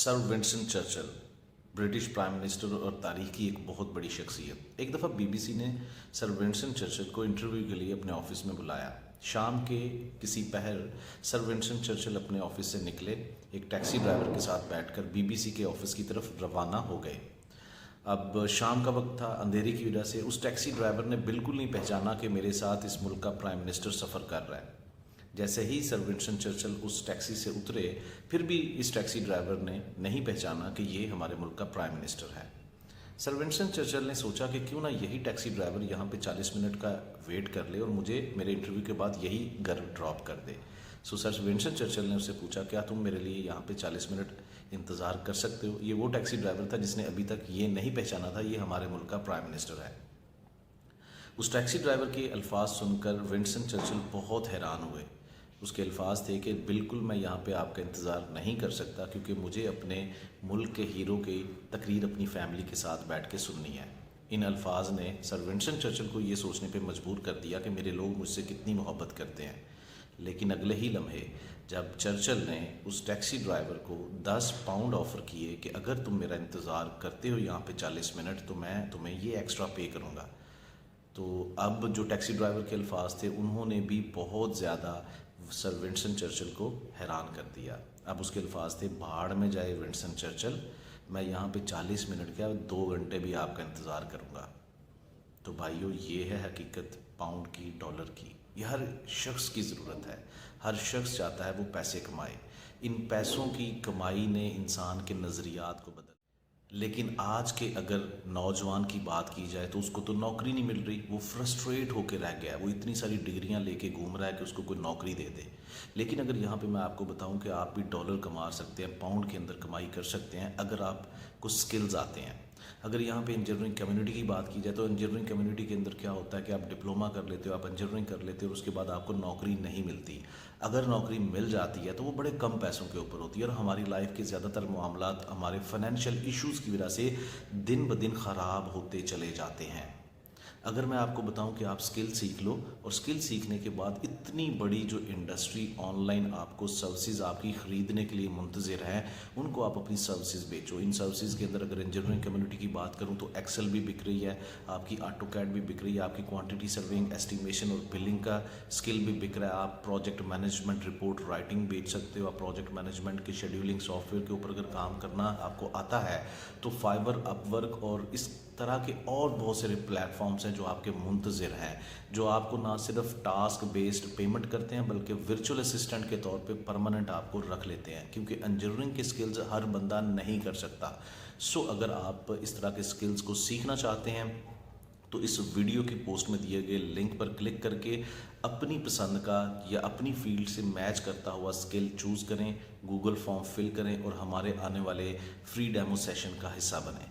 Sir Winston Churchill, British prime minister और तारीख की एक बहुत बड़ी शख्सियत। एक दफ़ा बीबीसी ने सर विंस्टन चर्चिल को इंटरव्यू के लिए अपने ऑफिस में बुलाया। शाम के किसी पहर सर विंस्टन चर्चिल अपने ऑफिस से निकले, एक टैक्सी ड्राइवर के साथ बैठकर बीबीसी के ऑफिस की तरफ रवाना हो गए। अब शाम का वक्त था, अंधेरे की वजह से उस टैक्सी ड्राइवर ने बिल्कुल नहीं पहचाना कि मेरे साथ इस मुल्क का प्राइम मिनिस्टर सफ़र कर रहा है। जैसे ही सर विंस्टन चर्चिल उस टैक्सी से उतरे, फिर भी इस टैक्सी ड्राइवर ने नहीं पहचाना कि ये हमारे मुल्क का प्राइम मिनिस्टर है। सर विंस्टन चर्चिल ने सोचा कि क्यों ना यही टैक्सी ड्राइवर यहाँ पे 40 मिनट का वेट कर ले और मुझे मेरे इंटरव्यू के बाद यही घर ड्रॉप कर दे। सो सर विंस्टन चर्चिल ने उससे पूछा, क्या तुम मेरे लिए यहाँ पे 40 मिनट इंतज़ार कर सकते हो? ये वो टैक्सी ड्राइवर था जिसने अभी तक ये नहीं पहचाना था ये हमारे मुल्क का प्राइम मिनिस्टर है। उस टैक्सी ड्राइवर के अल्फाज सुनकर विंस्टन चर्चिल बहुत हैरान हुए। उसके अल्फाज थे कि बिल्कुल मैं यहाँ पे आपका इंतज़ार नहीं कर सकता, क्योंकि मुझे अपने मुल्क के हीरो की तकरीर अपनी फैमिली के साथ बैठ के सुननी है। इन अल्फाज ने सर विंस्टन चर्चिल को ये सोचने पे मजबूर कर दिया कि मेरे लोग मुझसे कितनी मोहब्बत करते हैं। लेकिन अगले ही लम्हे जब चर्चिल ने उस टैक्सी ड्राइवर को 10 पाउंड ऑफ़र किए कि अगर तुम मेरा इंतज़ार करते हो यहाँ पे 40 मिनट तो मैं तुम्हें ये एक्स्ट्रा पे करूँगा, तो अब जो टैक्सी ड्राइवर के अल्फाज थे उन्होंने भी बहुत ज़्यादा सर विंस्टन चर्चिल को हैरान कर दिया। अब उसके अल्फाज थे, भाड़ में जाए विंस्टन चर्चिल, मैं यहाँ पे 40 मिनट क्या 2 घंटे भी आपका इंतज़ार करूँगा। तो भाइयों, ये है हकीकत पाउंड की, डॉलर की। ये हर शख्स की ज़रूरत है। हर शख्स चाहता है वो पैसे कमाए। इन पैसों की कमाई ने इंसान के नज़रियात को बदल। लेकिन आज के अगर नौजवान की बात की जाए तो उसको तो नौकरी नहीं मिल रही, वो फ्रस्ट्रेट होकर रह गया है। वो इतनी सारी डिग्रियां लेके घूम रहा है कि उसको कोई नौकरी दे दे। लेकिन अगर यहाँ पे मैं आपको बताऊं कि आप भी डॉलर कमा सकते हैं, पाउंड के अंदर कमाई कर सकते हैं अगर आपको स्किल्स आते हैं। अगर यहाँ पे इंजीनियरिंग कम्युनिटी की बात की जाए तो इंजीनियरिंग कम्युनिटी के अंदर क्या होता है कि आप डिप्लोमा कर लेते हो, आप इंजीनियरिंग कर लेते हो और उसके बाद आपको नौकरी नहीं मिलती। अगर नौकरी मिल जाती है तो वो बड़े कम पैसों के ऊपर होती है, और हमारी लाइफ के ज़्यादातर मामलात हमारे फाइनेंशियल इश्यूज़ की वजह से दिन ब दिन ख़राब होते चले जाते हैं। अगर मैं आपको बताऊं कि आप स्किल सीख लो, और स्किल सीखने के बाद इतनी बड़ी जो इंडस्ट्री ऑनलाइन आपको सर्विसेज आपकी ख़रीदने के लिए मुंतज़िर हैं, उनको आप अपनी सर्विसेज बेचो। इन सर्विसेज के अंदर अगर इंजीनियरिंग कम्युनिटी की बात करूं तो एक्सेल भी बिक रही है, आपकी ऑटोकैड भी बिक रही है, आपकी क्वांटिटी सर्विंग, एस्टिमेशन और बिलिंग का स्किल भी बिक रहा है। आप प्रोजेक्ट मैनेजमेंट रिपोर्ट राइटिंग बेच सकते हो। आप प्रोजेक्ट मैनेजमेंट के शेड्यूलिंग सॉफ्टवेयर के ऊपर अगर काम करना आपको आता है तो फाइवर, अपवर्क और इस तरह के और बहुत सारे प्लेटफॉर्म्स हैं जो आपके मुंतज़िर हैं, जो आपको ना सिर्फ टास्क बेस्ड पेमेंट करते हैं बल्कि वर्चुअल असिस्टेंट के तौर पे परमानेंट आपको रख लेते हैं, क्योंकि इंजीनियरिंग के स्किल्स हर बंदा नहीं कर सकता। सो अगर आप इस तरह के स्किल्स को सीखना चाहते हैं तो इस वीडियो की पोस्ट में दिए गए लिंक पर क्लिक करके अपनी पसंद का या अपनी फील्ड से मैच करता हुआ स्किल चूज़ करें, गूगल फॉर्म फिल करें और हमारे आने वाले फ्री डेमो सेशन का हिस्सा बनें।